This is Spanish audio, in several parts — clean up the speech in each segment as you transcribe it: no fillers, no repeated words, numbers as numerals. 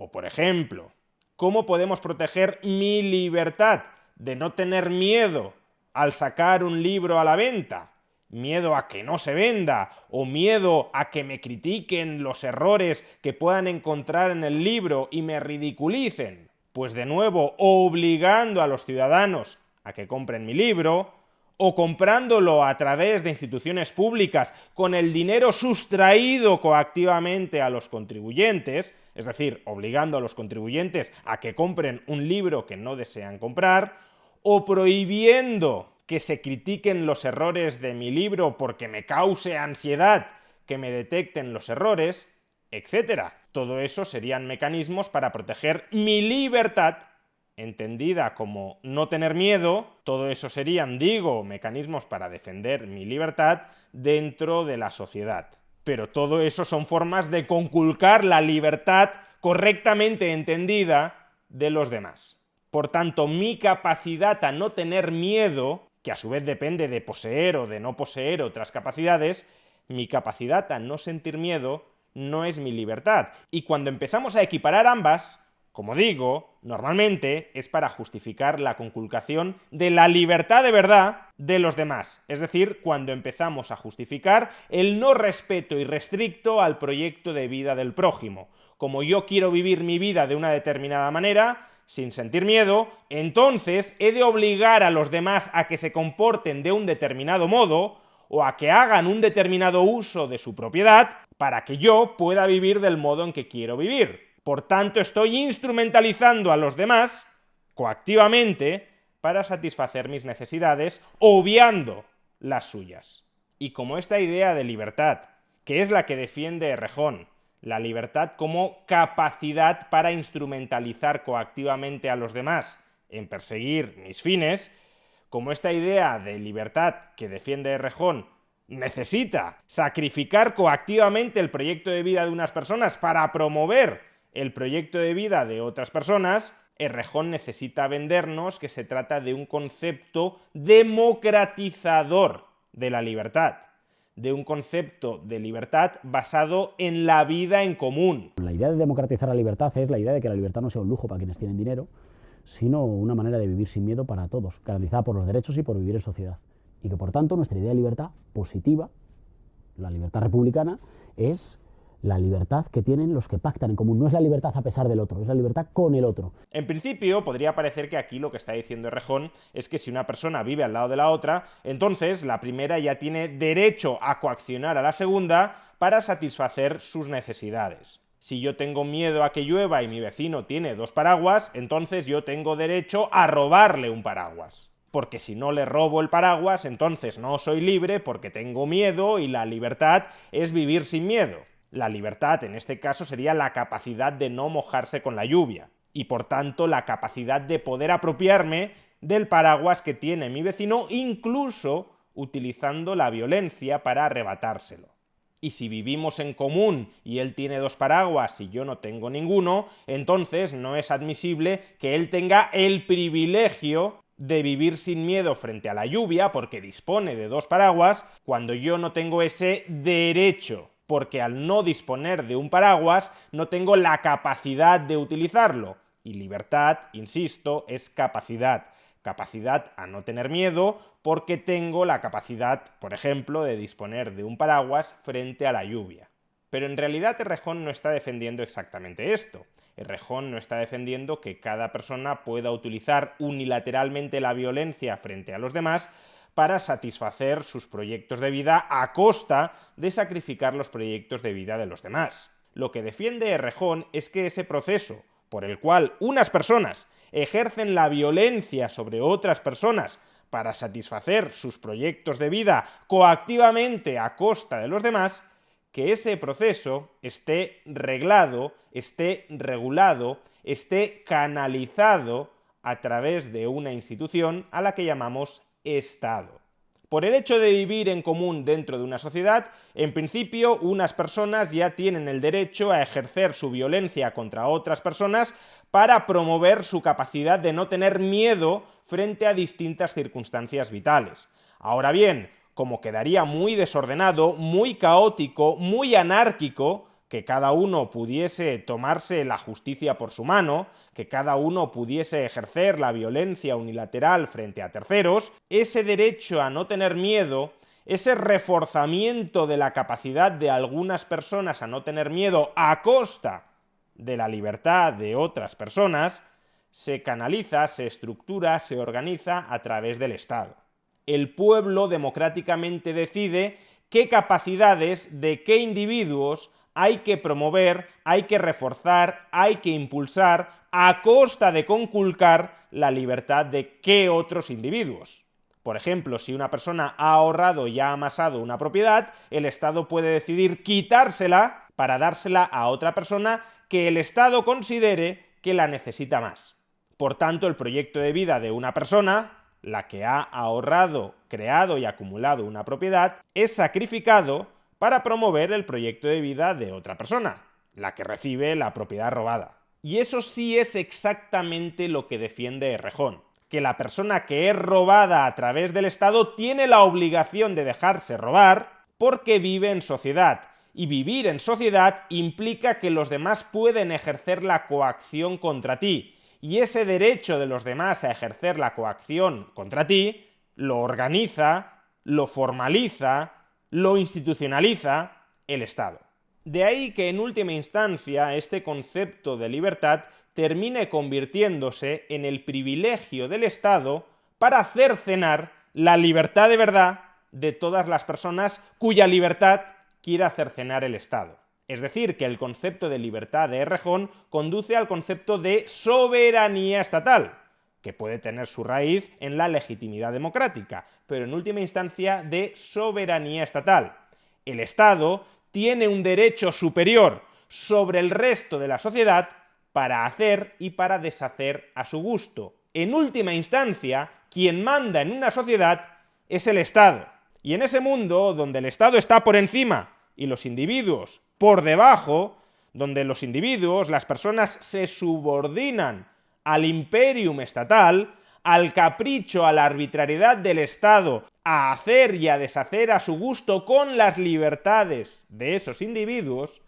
O por ejemplo, ¿cómo podemos proteger mi libertad de no tener miedo al sacar un libro a la venta? Miedo a que no se venda, o miedo a que me critiquen los errores que puedan encontrar en el libro y me ridiculicen. Pues de nuevo, obligando a los ciudadanos a que compren mi libro, o comprándolo a través de instituciones públicas con el dinero sustraído coactivamente a los contribuyentes, es decir, obligando a los contribuyentes a que compren un libro que no desean comprar, o prohibiendo que se critiquen los errores de mi libro porque me cause ansiedad que me detecten los errores, etc. Todo eso serían mecanismos para proteger mi libertad, entendida como no tener miedo. Todo eso serían, digo, mecanismos para defender mi libertad dentro de la sociedad. Pero todo eso son formas de conculcar la libertad correctamente entendida de los demás. Por tanto, mi capacidad a no tener miedo, que a su vez depende de poseer o de no poseer otras capacidades, mi capacidad a no sentir miedo no es mi libertad. Y cuando empezamos a equiparar ambas, como digo, normalmente es para justificar la conculcación de la libertad de verdad de los demás. Es decir, cuando empezamos a justificar el no respeto irrestricto al proyecto de vida del prójimo. Como yo quiero vivir mi vida de una determinada manera, sin sentir miedo, entonces he de obligar a los demás a que se comporten de un determinado modo o a que hagan un determinado uso de su propiedad para que yo pueda vivir del modo en que quiero vivir. Por tanto, estoy instrumentalizando a los demás coactivamente para satisfacer mis necesidades, obviando las suyas. Y como esta idea de libertad, que es la que defiende Errejón, la libertad como capacidad para instrumentalizar coactivamente a los demás en perseguir mis fines, como esta idea de libertad que defiende Errejón necesita sacrificar coactivamente el proyecto de vida de unas personas para promover el proyecto de vida de otras personas, Errejón necesita vendernos que se trata de un concepto democratizador de la libertad, de un concepto de libertad basado en la vida en común. La idea de democratizar la libertad es la idea de que la libertad no sea un lujo para quienes tienen dinero, sino una manera de vivir sin miedo para todos, garantizada por los derechos y por vivir en sociedad. Y que por tanto nuestra idea de libertad positiva, la libertad republicana, es la libertad que tienen los que pactan en común. No es la libertad a pesar del otro, es la libertad con el otro. En principio, podría parecer que aquí lo que está diciendo Errejón es que si una persona vive al lado de la otra, entonces la primera ya tiene derecho a coaccionar a la segunda para satisfacer sus necesidades. Si yo tengo miedo a que llueva y mi vecino tiene 2 paraguas, entonces yo tengo derecho a robarle un paraguas. Porque si no le robo el paraguas, entonces no soy libre porque tengo miedo y la libertad es vivir sin miedo. La libertad, en este caso, sería la capacidad de no mojarse con la lluvia y, por tanto, la capacidad de poder apropiarme del paraguas que tiene mi vecino, incluso utilizando la violencia para arrebatárselo. Y si vivimos en común y él tiene 2 paraguas y yo no tengo ninguno, entonces no es admisible que él tenga el privilegio de vivir sin miedo frente a la lluvia porque dispone de 2 paraguas, cuando yo no tengo ese derecho, porque al no disponer de un paraguas no tengo la capacidad de utilizarlo. Y libertad, insisto, es capacidad. Capacidad a no tener miedo porque tengo la capacidad, por ejemplo, de disponer de un paraguas frente a la lluvia. Pero en realidad Errejón no está defendiendo exactamente esto. Errejón no está defendiendo que cada persona pueda utilizar unilateralmente la violencia frente a los demás para satisfacer sus proyectos de vida a costa de sacrificar los proyectos de vida de los demás. Lo que defiende Errejón es que ese proceso por el cual unas personas ejercen la violencia sobre otras personas para satisfacer sus proyectos de vida coactivamente a costa de los demás, que ese proceso esté reglado, esté regulado, esté canalizado a través de una institución a la que llamamos Estado. Por el hecho de vivir en común dentro de una sociedad, en principio unas personas ya tienen el derecho a ejercer su violencia contra otras personas para promover su capacidad de no tener miedo frente a distintas circunstancias vitales. Ahora bien, como quedaría muy desordenado, muy caótico, muy anárquico que cada uno pudiese tomarse la justicia por su mano, que cada uno pudiese ejercer la violencia unilateral frente a terceros, ese derecho a no tener miedo, ese reforzamiento de la capacidad de algunas personas a no tener miedo a costa de la libertad de otras personas, se canaliza, se estructura, se organiza a través del Estado. El pueblo democráticamente decide qué capacidades de qué individuos hay que promover, hay que reforzar, hay que impulsar a costa de conculcar la libertad de qué otros individuos. Por ejemplo, si una persona ha ahorrado y ha amasado una propiedad, el Estado puede decidir quitársela para dársela a otra persona que el Estado considere que la necesita más. Por tanto, el proyecto de vida de una persona, la que ha ahorrado, creado y acumulado una propiedad, es sacrificado para promover el proyecto de vida de otra persona, la que recibe la propiedad robada. Y eso sí es exactamente lo que defiende Errejón, que la persona que es robada a través del Estado tiene la obligación de dejarse robar porque vive en sociedad, y vivir en sociedad implica que los demás pueden ejercer la coacción contra ti, y ese derecho de los demás a ejercer la coacción contra ti lo organiza, lo formaliza, lo institucionaliza el Estado. De ahí que en última instancia este concepto de libertad termine convirtiéndose en el privilegio del Estado para cercenar la libertad de verdad de todas las personas cuya libertad quiera cercenar el Estado. Es decir, que el concepto de libertad de Errejón conduce al concepto de soberanía estatal, que puede tener su raíz en la legitimidad democrática, pero en última instancia de soberanía estatal. El Estado tiene un derecho superior sobre el resto de la sociedad para hacer y para deshacer a su gusto. En última instancia, quien manda en una sociedad es el Estado. Y en ese mundo donde el Estado está por encima y los individuos por debajo, donde los individuos, las personas, se subordinan al imperium estatal, al capricho, a la arbitrariedad del Estado, a hacer y a deshacer a su gusto con las libertades de esos individuos,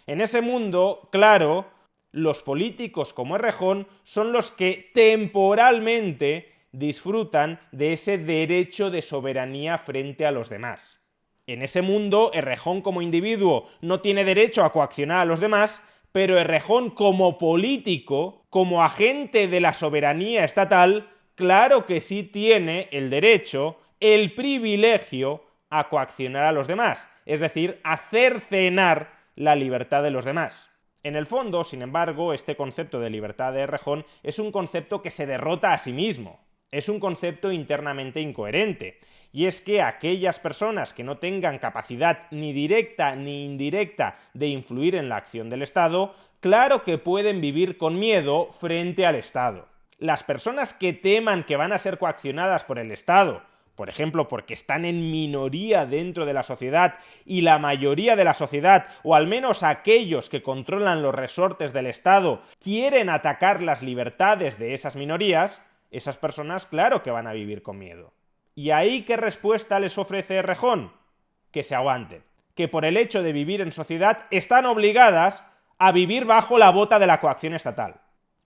en ese mundo, claro, los políticos como Errejón son los que temporalmente disfrutan de ese derecho de soberanía frente a los demás. En ese mundo, Errejón como individuo no tiene derecho a coaccionar a los demás, pero Errejón como político, como agente de la soberanía estatal, claro que sí tiene el derecho, el privilegio a coaccionar a los demás, es decir, a cercenar la libertad de los demás. En el fondo, sin embargo, este concepto de libertad de Errejón es un concepto que se derrota a sí mismo. Es un concepto internamente incoherente, y es que aquellas personas que no tengan capacidad ni directa ni indirecta de influir en la acción del Estado, claro que pueden vivir con miedo frente al Estado. Las personas que teman que van a ser coaccionadas por el Estado, por ejemplo, porque están en minoría dentro de la sociedad y la mayoría de la sociedad, o al menos aquellos que controlan los resortes del Estado, quieren atacar las libertades de esas minorías, esas personas claro que van a vivir con miedo. ¿Y ahí qué respuesta les ofrece Errejón? Que se aguanten, que por el hecho de vivir en sociedad están obligadas a vivir bajo la bota de la coacción estatal.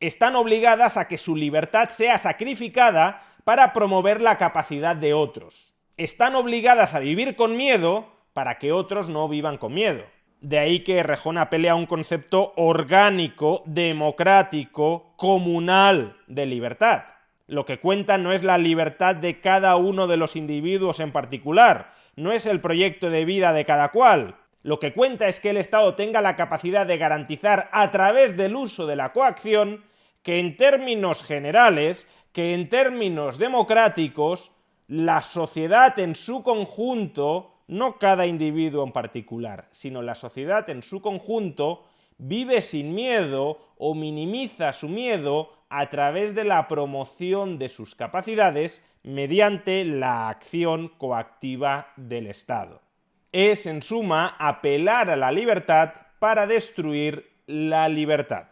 Están obligadas a que su libertad sea sacrificada para promover la capacidad de otros. Están obligadas a vivir con miedo para que otros no vivan con miedo. De ahí que Errejón apele a un concepto orgánico, democrático, comunal de libertad. Lo que cuenta no es la libertad de cada uno de los individuos en particular, no es el proyecto de vida de cada cual. Lo que cuenta es que el Estado tenga la capacidad de garantizar a través del uso de la coacción que en términos generales, que en términos democráticos, la sociedad en su conjunto, no cada individuo en particular, sino la sociedad en su conjunto, vive sin miedo o minimiza su miedo a través de la promoción de sus capacidades mediante la acción coactiva del Estado. Es, en suma, apelar a la libertad para destruir la libertad.